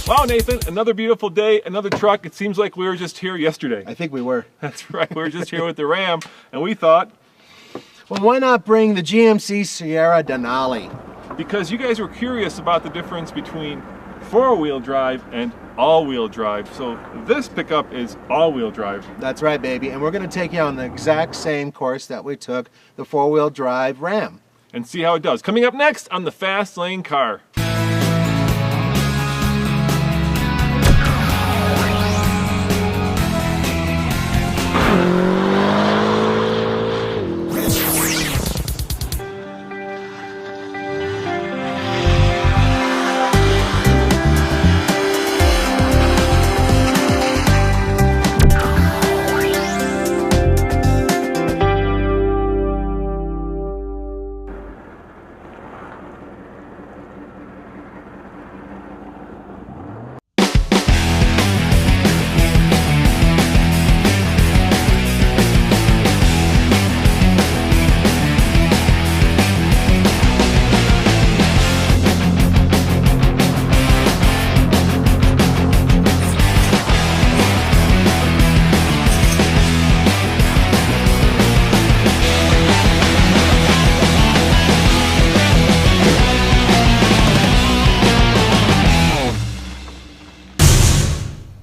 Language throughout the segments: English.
Wow, Nathan, another beautiful day, another truck. It seems like we were just here yesterday. I think we were. That's right, we were just here with the Ram, and we thought, well, why not bring the GMC Sierra Denali? Because you guys were curious about the difference between four-wheel drive and all-wheel drive. So this pickup is all-wheel drive. That's right, baby. And we're going to take you on the exact same course that we took the four-wheel drive Ram. And see how it does. Coming up next on the Fast Lane Car.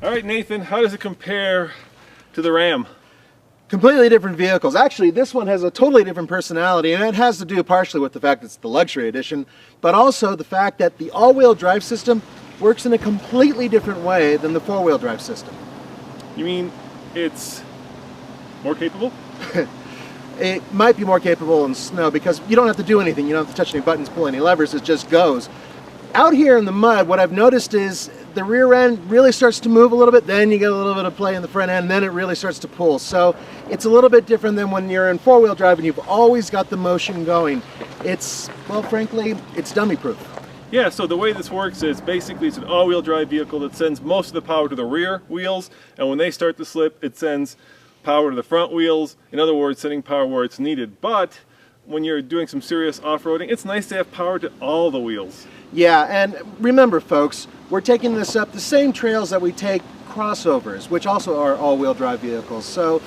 All right, Nathan, how does it compare to the Ram? Completely different vehicles. Actually, this one has a totally different personality, and it has to do partially with the fact it's the luxury edition, but also the fact that the all-wheel drive system works in a completely different way than the four-wheel drive system. You mean it's more capable? It might be more capable in snow because you don't have to do anything. You don't have to touch any buttons, pull any levers, it just goes. Out here in the mud, what I've noticed is the rear end really starts to move a little bit, then you get a little bit of play in the front end, and then it really starts to pull. So it's a little bit different than when you're in four-wheel drive and you've always got the motion going. It's, well, frankly, it's dummy-proof. Yeah, so the way this works is basically it's an all-wheel drive vehicle that sends most of the power to the rear wheels, and when they start to slip, it sends power to the front wheels. In other words, sending power where it's needed. But when you're doing some serious off-roading, it's nice to have power to all the wheels. Yeah, and remember, folks, we're taking this up the same trails that we take crossovers, which also are all-wheel drive vehicles. So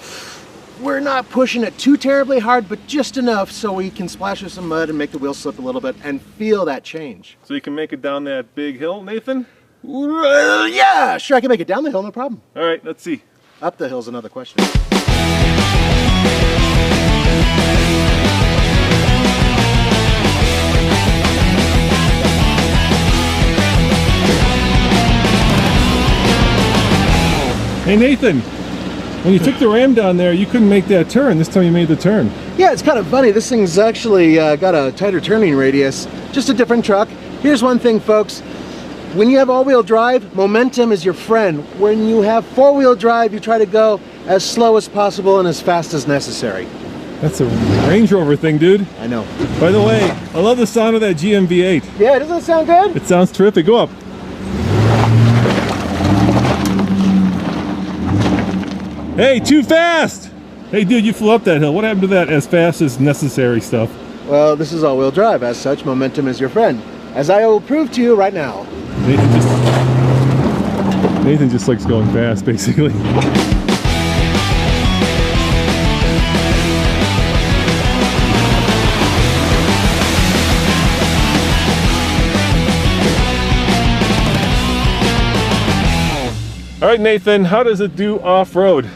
we're not pushing it too terribly hard, but just enough so we can splash with some mud and make the wheels slip a little bit and feel that change. So you can make it down that big hill, Nathan? Yeah, sure, I can make it down the hill, no problem. All right, let's see. Up the hill's another question. Hey Nathan, when you took the Ram down there, you couldn't make that turn. This time you made the turn. Yeah, it's kind of funny. This thing's actually got a tighter turning radius, just a different truck. Here's one thing, folks. When you have all-wheel drive, momentum is your friend. When you have four-wheel drive, you try to go as slow as possible and as fast as necessary. That's a Range Rover thing, dude. I know. By the way, I love the sound of that GMV8. Yeah, doesn't it sound good? It sounds terrific. Go up. Hey, too fast! Hey dude, you flew up that hill. What happened to that as fast as necessary stuff? Well, this is all-wheel drive. As such, momentum is your friend. As I will prove to you right now. Nathan just likes going fast, basically. All right, Nathan, how does it do off-road?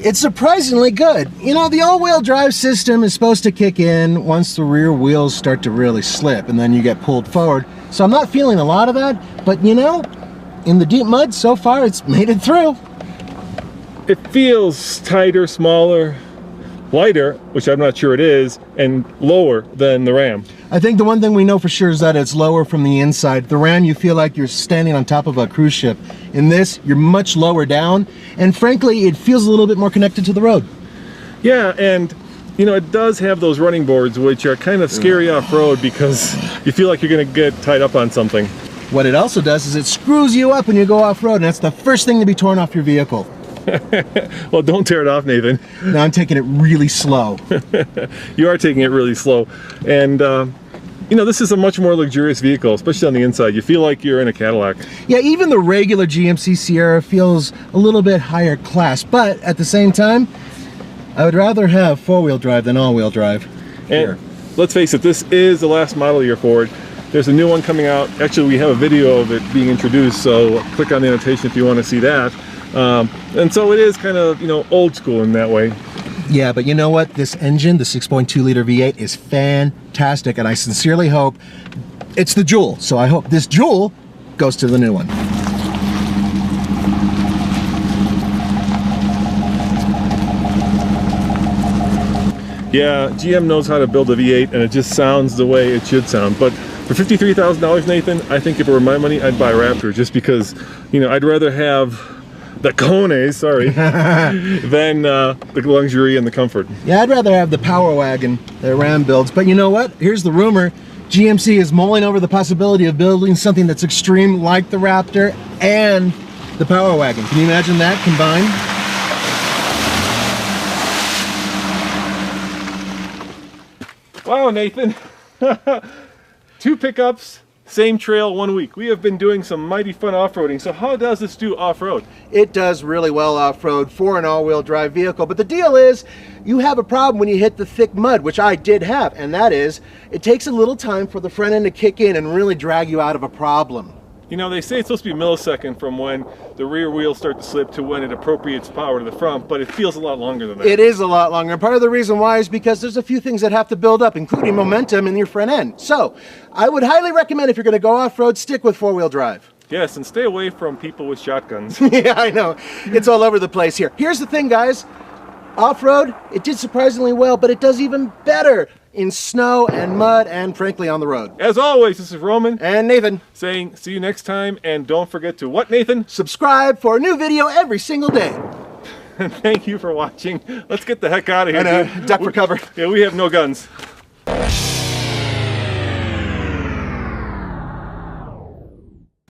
It's surprisingly good. You know, the all-wheel drive system is supposed to kick in once the rear wheels start to really slip and then you get pulled forward. So I'm not feeling a lot of that, but you know, in the deep mud so far it's made it through. It feels tighter, smaller, lighter, which I'm not sure it is, and lower than the Ram. I think the one thing we know for sure is that it's lower from the inside. The Ram, you feel like you're standing on top of a cruise ship. In this, you're much lower down, and frankly, it feels a little bit more connected to the road. Yeah, and you know, it does have those running boards, which are kind of scary off-road because you feel like you're going to get tied up on something. What it also does is it screws you up when you go off-road, and that's the first thing to be torn off your vehicle. Well, don't tear it off, Nathan. No, I'm taking it really slow. You are taking it really slow. And You know, this is a much more luxurious vehicle, especially on the inside. You feel like you're in a Cadillac. Yeah, even the regular GMC Sierra feels a little bit higher class, but at the same time, I would rather have four-wheel drive than all-wheel drive. And let's face it, this is the last model year Ford. There's a new one coming out. Actually, we have a video of it being introduced, so click on the annotation if you want to see that. And so it is kind of, you know, old school in that way. Yeah, but you know what? This engine, the 6.2 liter V8, is fantastic, and I sincerely hope it's the Jewel. So I hope this Jewel goes to the new one. Yeah, GM knows how to build a V8, and it just sounds the way it should sound. But for $53,000, Nathan, I think if it were my money, I'd buy a Raptor, just because, you know, I'd rather have the cojones, sorry, than the luxury and the comfort. Yeah, I'd rather have the Power Wagon that Ram builds. But you know what? Here's the rumor. GMC is mulling over the possibility of building something that's extreme like the Raptor and the Power Wagon. Can you imagine that combined? Wow, Nathan. 2 pickups, same trail, 1 week. We have been doing some mighty fun off-roading. So how does this do off-road? It does really well off-road for an all-wheel drive vehicle, but the deal is you have a problem when you hit the thick mud, which I did have, and that is it takes a little time for the front end to kick in and really drag you out of a problem. You know, they say it's supposed to be a millisecond from when the rear wheels start to slip to when it appropriates power to the front, but it feels a lot longer than that. It is a lot longer. And part of the reason why is because there's a few things that have to build up, including momentum in your front end. So I would highly recommend, if you're going to go off-road, stick with four-wheel drive. Yes, and stay away from people with shotguns. Yeah, I know. It's all over the place here. Here's the thing, guys. Off-road, it did surprisingly well, but it does even better in snow and mud and, frankly, on the road. As always, this is Roman and Nathan saying see you next time, and don't forget to what, Nathan? Subscribe for a new video every single day. Thank you for watching. Let's get the heck out of here. And duck for cover. Yeah, we have no guns.